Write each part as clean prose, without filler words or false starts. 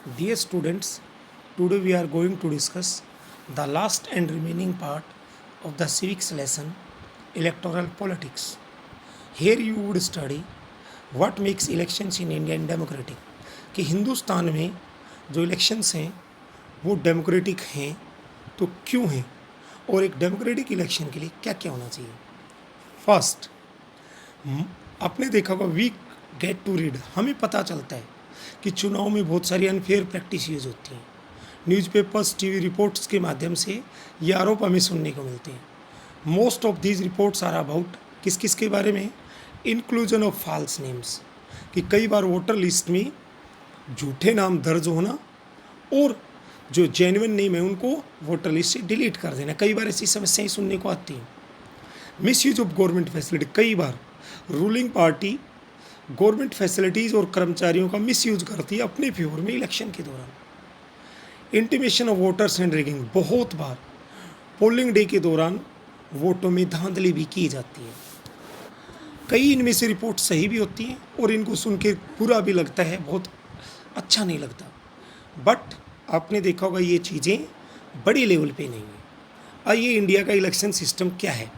Dear students, today we are going to discuss the last and remaining part of the civics lesson, electoral politics. Here you would study what makes elections in India democratic. कि हिंदुस्तान में जो elections हैं वो democratic हैं तो क्यों हैं और एक डेमोक्रेटिक इलेक्शन के लिए क्या क्या होना चाहिए. फर्स्ट, आपने देखा होगा वी गेट टू रीड, हमें पता चलता है कि चुनाव में बहुत सारी अनफेयर प्रैक्टिस यूज होती हैं. न्यूज़पेपर्स, टीवी रिपोर्ट्स के माध्यम से ये आरोप हमें सुनने को मिलते हैं. Most of these reports are about किस किस के बारे में, इंक्लूजन ऑफ फॉल्स नेम्स, कि कई बार वोटर लिस्ट में झूठे नाम दर्ज होना और जो जेन्युइन नेम है उनको वोटर लिस्ट से डिलीट कर देना. कई बार ऐसी समस्याएं सुनने को आती हैं. Miss use of government facility, कई बार रूलिंग पार्टी गवर्नमेंट फैसिलिटीज़ और कर्मचारियों का मिसयूज करती है अपने फेवर में इलेक्शन के दौरान. Intimation of voters and rigging, बहुत बार पोलिंग डे के दौरान वोटों में धांधली भी की जाती है. कई इनमें से रिपोर्ट सही भी होती हैं और इनको सुन के बुरा भी लगता है, बहुत अच्छा नहीं लगता. बट आपने देखा होगा ये चीज़ें बड़ी लेवल पे नहीं है. आइए इंडिया का इलेक्शन सिस्टम क्या है.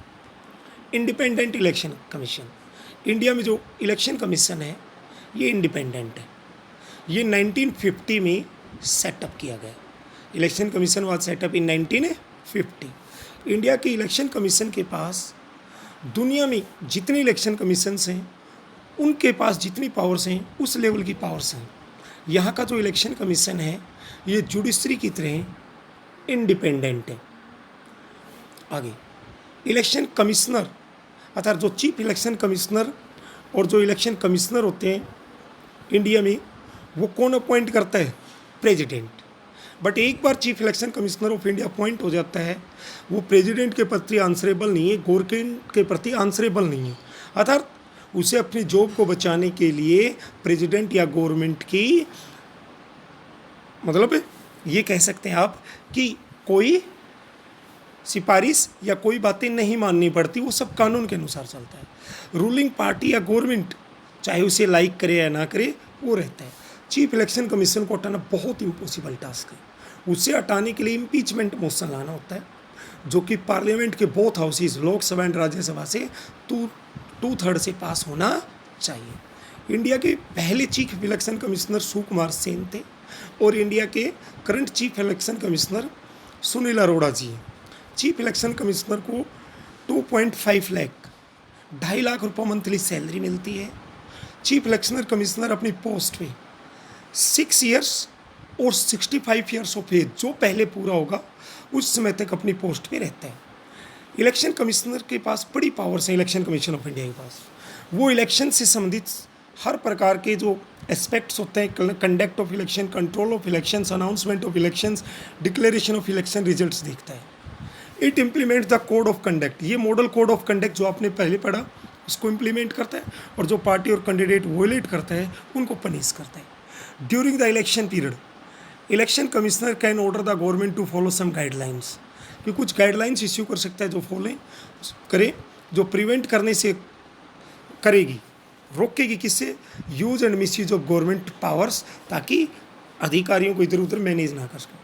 इंडिपेंडेंट इलेक्शन कमीशन, इंडिया में जो इलेक्शन कमीशन है ये इंडिपेंडेंट है. ये 1950 में सेटअप किया गया. Election commission was setup in 1950. India के इलेक्शन कमीशन के पास दुनिया में जितने इलेक्शन कमीशंस हैं उनके पास जितनी पावर्स हैं उस लेवल की पावर्स हैं. यहाँ का जो इलेक्शन कमीशन है ये जुडिशरी की तरह इंडिपेंडेंट है. आगे इलेक्शन कमिश्नर अर्थात जो चीफ इलेक्शन कमिश्नर और जो इलेक्शन कमिश्नर होते हैं इंडिया में वो कौन अपॉइंट करता है, प्रेसिडेंट. बट एक बार chief election commissioner of India appoint हो जाता है वो प्रेसिडेंट के प्रति आंसरेबल नहीं है, गवर्नमेंट के प्रति आंसरेबल नहीं है. अर्थात उसे अपनी जॉब को बचाने के लिए प्रेसिडेंट या गवर्नमेंट की मतलब ये कह सकते हैं आप कि कोई सिफारिश या कोई बातें नहीं माननी पड़ती, वो सब कानून के अनुसार चलता है. रूलिंग पार्टी या गवर्नमेंट चाहे उसे लाइक करे या ना करे वो रहता है. चीफ इलेक्शन कमीशन को हटाना बहुत इम्पॉसिबल टास्क है. उसे हटाने के लिए इम्पीचमेंट मोशन लाना होता है जो कि पार्लियामेंट के both houses Lok Sabha and Rajya Sabha से 2/3 से पास होना चाहिए. इंडिया के पहले chief election commissioner Sukumar Sen थे और इंडिया के current chief election commissioner Sunil Arora ji हैं. चीफ इलेक्शन कमिश्नर को 2.5 लाख 2.5 लाख रुपये मंथली सैलरी मिलती है. चीफ इलेक्शन कमिश्नर अपनी पोस्ट पे 6 ईयर्स और 65 ईयर्स ऑफ एज जो पहले पूरा होगा उस समय तक अपनी पोस्ट पे रहता है. इलेक्शन कमिश्नर के पास बड़ी पावर्स हैं. इलेक्शन कमीशन ऑफ इंडिया के पास वो इलेक्शन से संबंधित हर प्रकार के जो एस्पेक्ट्स होते हैं, conduct of election, control of elections, announcement of elections, declaration of election results देखता है. It implement the code of conduct, ये मॉडल कोड ऑफ कंडक्ट जो आपने पहले पढ़ा उसको इम्प्लीमेंट करता है और जो पार्टी और कैंडिडेट वोलेट करता है उनको पनिश करता है. During the election period election commissioner can order the government to follow some guidelines, कि कुछ गाइडलाइंस इश्यू कर सकता है जो फॉलो करे, जो प्रिवेंट करने से करेगी, रोकेगी किससे, use and misuse of government powers, ताकि अधिकारियों को इधर उधर मैनेज ना कर सकें.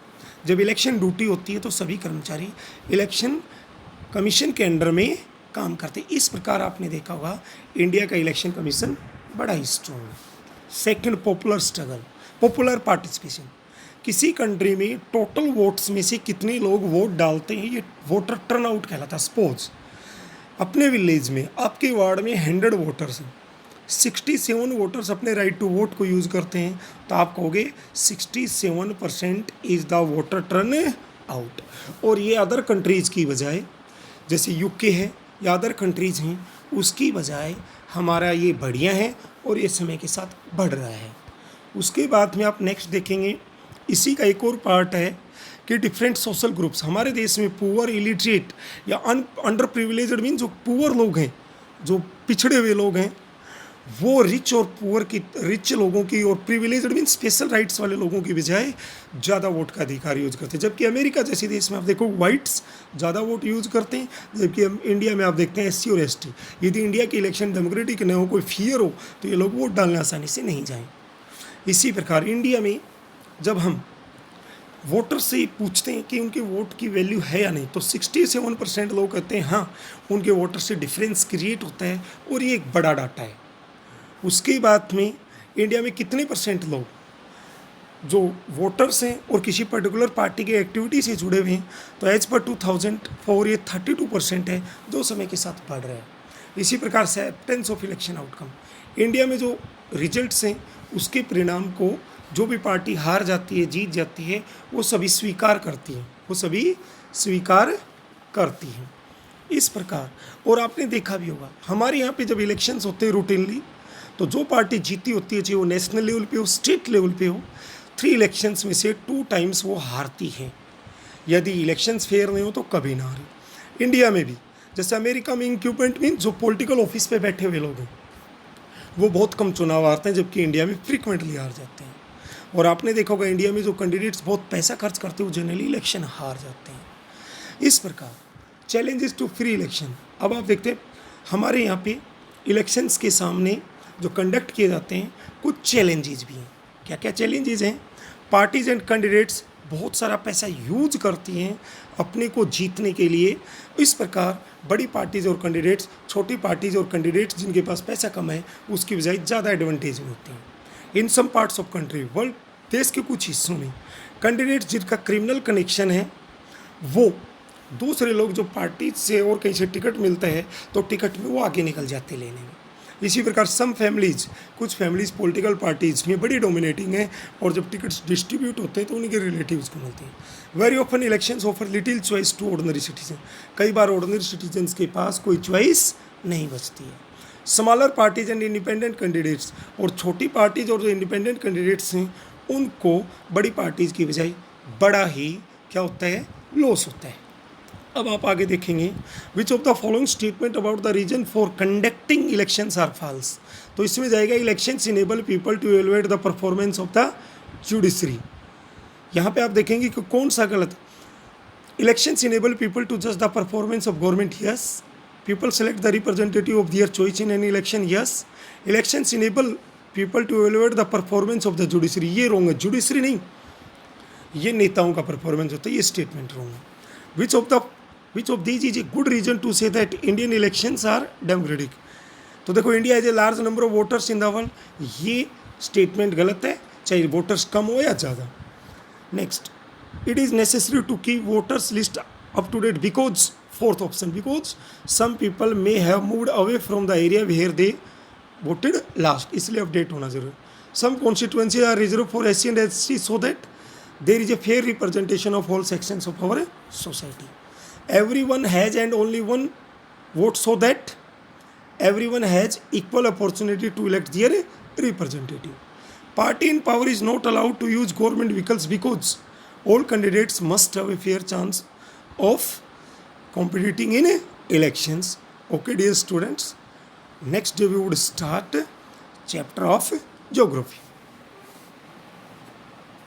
जब इलेक्शन ड्यूटी होती है तो सभी कर्मचारी इलेक्शन कमीशन के अंडर में काम करते हैं. इस प्रकार आपने देखा होगा इंडिया का इलेक्शन कमीशन बड़ा ही स्ट्रॉन्ग है. Second, popular struggle, popular participation, किसी कंट्री में टोटल वोट्स में से कितने लोग वोट डालते हैं ये वोटर टर्नआउट कहलाता है. सपोज अपने विलेज में आपके वार्ड में 100 वोटर्स हैं, 67 वोटर्स अपने राइट टू वोट को यूज़ करते हैं तो आप कहोगे 67% is the voter turn out. और ये अदर कंट्रीज़ की बजाय जैसे यूके है या अदर कंट्रीज़ हैं उसकी बजाय हमारा ये बढ़िया है और ये समय के साथ बढ़ रहा है. उसके बाद में आप नेक्स्ट देखेंगे इसी का एक और पार्ट है कि डिफरेंट सोशल ग्रुप्स हमारे देश में पुअर, इलिटरेट या अंडर प्रिविलेज्ड मीन जो पुअर लोग हैं, जो पिछड़े हुए लोग हैं, वो रिच और पुअर की, रिच लोगों की और प्रिविलेज्ड मीन स्पेशल राइट्स वाले लोगों की बजाय ज़्यादा वोट का अधिकार यूज करते हैं. जबकि अमेरिका जैसे देश में आप देखो वाइट्स ज़्यादा वोट यूज करते हैं, जबकि इंडिया में आप देखते हैं एससी और एसटी. यदि इंडिया की इलेक्शन डेमोक्रेटिक न हो, कोई फियर हो तो ये लोग वोट डालने आसानी से नहीं जाएँ. इसी प्रकार इंडिया में जब हम वोटर से पूछते हैं कि उनके वोट की वैल्यू है या नहीं, तो 67% लोग कहते हैं हाँ उनके वोटर से डिफरेंस क्रिएट होता है और ये एक बड़ा डाटा है। उसके बाद में इंडिया में कितने परसेंट लोग जो वोटर्स हैं और किसी पर्टिकुलर पार्टी की एक्टिविटी से जुड़े हुए हैं, तो एज पर 2004 ये 32% है, जो समय के साथ बढ़ रहा है। इसी प्रकार से acceptance of election outcome, India में जो रिजल्ट्स हैं उसके परिणाम को जो भी पार्टी हार जाती है, जीत जाती है, वो सभी स्वीकार करती हैं। इस प्रकार, और आपने देखा भी होगा हमारे यहाँ पे जब इलेक्शंस होते हैं रूटीनली, तो जो पार्टी जीती होती है, चाहे वो नेशनल लेवल पे हो, स्टेट लेवल पे हो, 3 इलेक्शंस में से 2 टाइम्स वो हारती है। यदि इलेक्शंस फेयर नहीं हो तो कभी ना हारे। इंडिया में भी, जैसे अमेरिका में इंक्यूबेंट मीन जो पॉलिटिकल ऑफिस पे बैठे हुए लोग हैं वो बहुत कम चुनाव हारते हैं, जबकि इंडिया में फ्रीक्वेंटली हार जाते हैं। और आपने देखा होगा इंडिया में जो कैंडिडेट्स बहुत पैसा खर्च करते हैं वो जनरली इलेक्शन हार जाते हैं। इस प्रकार चैलेंजेस टू फ्री इलेक्शन। अब आप देखते हैं हमारे यहाँ पे इलेक्शंस के सामने जो कंडक्ट किए जाते हैं कुछ चैलेंजेस भी हैं। क्या क्या चैलेंजेस हैं? पार्टीज एंड कैंडिडेट्स बहुत सारा पैसा यूज करती हैं अपने को जीतने के लिए। इस प्रकार बड़ी पार्टीज और कैंडिडेट्स छोटी पार्टीज और कैंडिडेट्स जिनके पास पैसा कम है उसकी बजाय ज़्यादा एडवांटेज में होते हैं। In some parts of country, world देश के कुछ हिस्सों में कैंडिडेट्स जिनका क्रिमिनल कनेक्शन है वो दूसरे लोग जो पार्टी से और कहीं से टिकट मिलता है तो टिकट में वो आगे निकल जाते लेने में। इसी प्रकार सम फैमिलीज, कुछ फैमिलीज पॉलिटिकल पार्टीज में बड़ी डोमिनेटिंग है और जब टिकट्स डिस्ट्रीब्यूट होते हैं तो उनके रिलेटिव्स को मिलते हैं। Very often elections offer little choice to ordinary citizen, कई बार ऑर्डिनरी सिटीजन्स के पास कोई चॉइस नहीं बचती है। Smaller parties and independent candidates, और छोटी पार्टीज और जो इंडिपेंडेंट कैंडिडेट्स हैं उनको बड़ी पार्टीज की बजाय बड़ा ही क्या होता है, लॉस होता है। अब आप आगे देखेंगे which of the following statement about the reason for conducting elections are false. तो इसमें जाएगा elections enable people to evaluate the performance of the judiciary. यहाँ पे आप देखेंगे कि कौन सा गलत। इलेक्शंस इनेबल पीपल टू जज the performance of government, yes. People select the representative of their choice in any election, yes. Elections enable people to evaluate the performance of the judiciary, ये रॉन्ग है, judiciary नहीं, ये नेताओं का performance होता है, ये स्टेटमेंट रॉन्ग है। Which of these is a good reason to say that Indian elections are democratic? तो देखो India as a large number of voters in the world, ये स्टेटमेंट गलत है, चाहे वोटर्स कम हो या ज़्यादा। Next, it is necessary to keep voters list up to date because, fourth option, because some people may have moved away from the area where they voted last, इसलिए update होना जरूरी। Some constituency are reserve for SC and ST so that there is a fair representation of all sections of our society. Everyone has and only one vote so that everyone has equal opportunity to elect their representative. Party in power is not allowed to use government vehicles because all candidates must have a fair chance of competing in elections. Okay dear students, next day we would start chapter of geography.